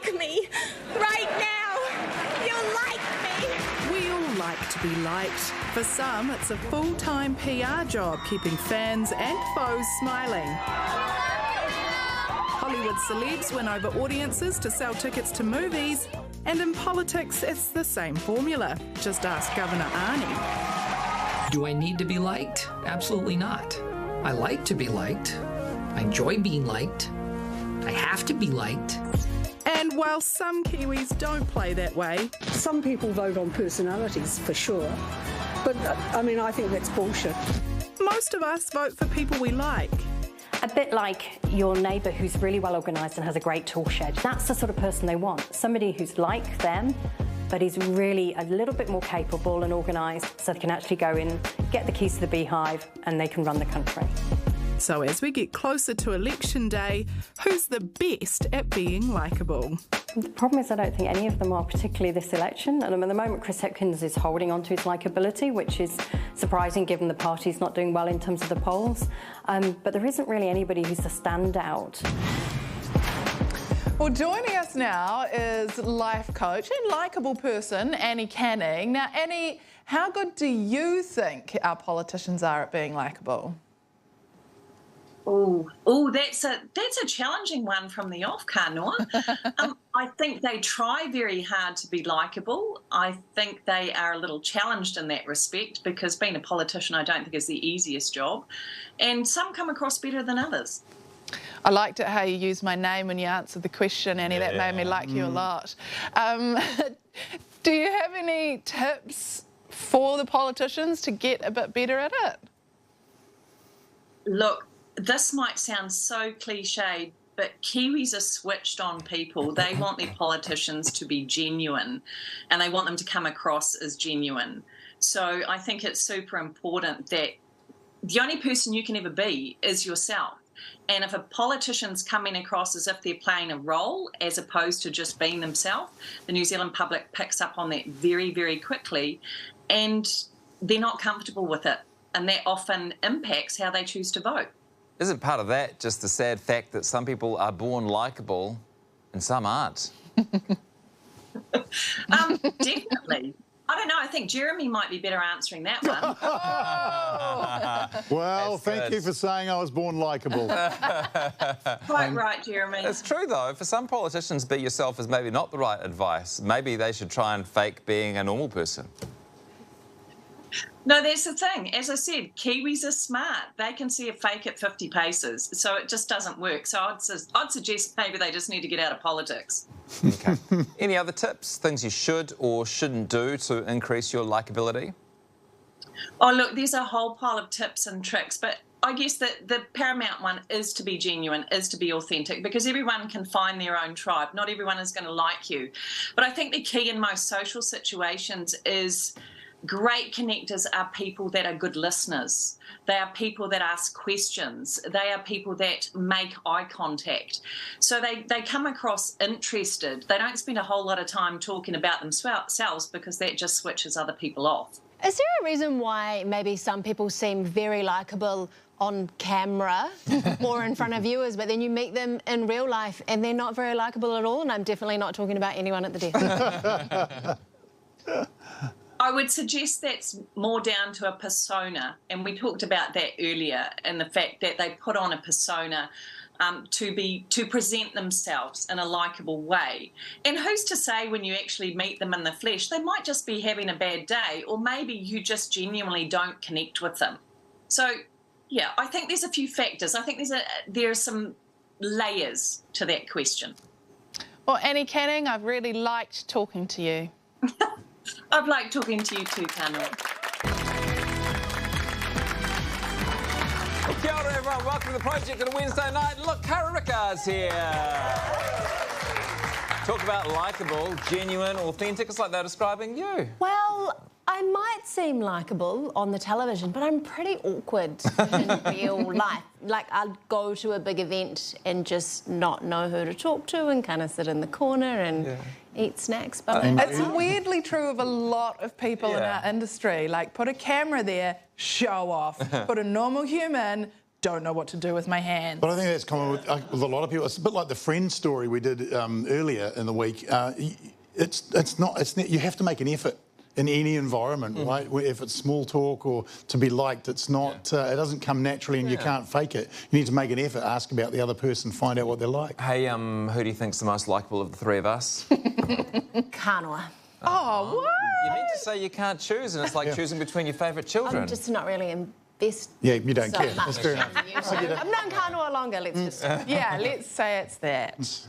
like me right now. You'll like me. We all like to be liked. For some, it's a full-time PR job, keeping fans and foes smiling. Hollywood celebs win over audiences to sell tickets to movies. And in politics, it's the same formula. Just ask Governor Arnie. Do I need to be liked? Absolutely not. I like to be liked. I enjoy being liked. I have to be liked. And while some Kiwis don't play that way... Some people vote on personalities, for sure. But, I mean, I think that's bullshit. Most of us vote for people we like. A bit like your neighbour who's really well organised and has a great tool shed. That's the sort of person they want. Somebody who's like them, but is really a little bit more capable and organised, so they can actually go in, get the keys to the beehive, and they can run the country. So as we get closer to election day, who's the best at being likeable? The problem is I don't think any of them are, particularly this election. And at the moment, Chris Hipkins is holding on to his likeability, which is surprising given the party's not doing well in terms of the polls. But there isn't really anybody who's a standout. Well, joining us now is life coach and likeable person, Annie Canning. Now, Annie, how good do you think our politicians are at being likeable? Oh, that's a challenging one from the off, Kanoa. I think they try very hard to be likeable. I think they are a little challenged in that respect because being a politician I don't think is the easiest job. And some come across better than others. I liked it how you used my name when you answered the question, Annie. That made me like you a lot. Do you have any tips for the politicians to get a bit better at it? Look, this might sound so cliched, but Kiwis are switched on people. They want their politicians to be genuine and they want them to come across as genuine. So I think it's super important that the only person you can ever be is yourself. And if a politician's coming across as if they're playing a role as opposed to just being themselves, the New Zealand public picks up on that very, very quickly and they're not comfortable with it. And that often impacts how they choose to vote. Isn't part of that just the sad fact that some people are born likeable and some aren't? Definitely. I don't know. I think Jeremy might be better answering that one. Well, thank you for saying I was born likeable. Quite right, Jeremy. It's true, though. For some politicians, be yourself is maybe not the right advice. Maybe they should try and fake being a normal person. No, that's the thing. As I said, Kiwis are smart. They can see a fake at 50 paces, so it just doesn't work. So I'd suggest maybe they just need to get out of politics. Okay. Any other tips, things you should or shouldn't do to increase your likeability? Oh, look, there's a whole pile of tips and tricks, but I guess that the paramount one is to be genuine, is to be authentic, because everyone can find their own tribe. Not everyone is going to like you. But I think the key in most social situations is great connectors are people that are good listeners. They are people that ask questions. They are people that make eye contact. So they come across interested. They don't spend a whole lot of time talking about themselves because that just switches other people off. Is there a reason why maybe some people seem very likeable on camera or in front of viewers, but then you meet them in real life and they're not very likeable at all? And I'm definitely not talking about anyone at the desk. I would suggest that's more down to a persona, and we talked about that earlier, and the fact that they put on a persona to present themselves in a likeable way. And who's to say when you actually meet them in the flesh, they might just be having a bad day, or maybe you just genuinely don't connect with them. So, yeah, I think there's a few factors. I think there are some layers to that question. Well, Annie Canning, I've really liked talking to you. I've liked talking to you too, Kanoa. Kia ora, everyone. Welcome to the project on a Wednesday night. Look, Kararika's here. Talk about likeable, genuine, authentic. It's like they're describing you. Well, I might seem likeable on the television, but I'm pretty awkward in real life. Like, I'd go to a big event and just not know who to talk to and kind of sit in the corner and eat snacks. But it's weirdly true of a lot of people in our industry. Like, put a camera there, show off. Put a normal human, don't know what to do with my hands. But I think that's common with a lot of people. It's a bit like the Friends story we did earlier in the week. It's not. You have to make an effort in any environment, right? If it's small talk or to be liked, it's not. It doesn't come naturally, and you can't fake it. You need to make an effort, ask about the other person, find out what they're like. Hey, who do you think's the most likeable of the three of us? Kanoa. Oh, what? You meant to say you can't choose, and it's like choosing between your favourite children. I'm just not really invested. Yeah, you don't so care. much That's fair enough. in you. I've known Kanoa longer, let's just say. Yeah, let's say it's that.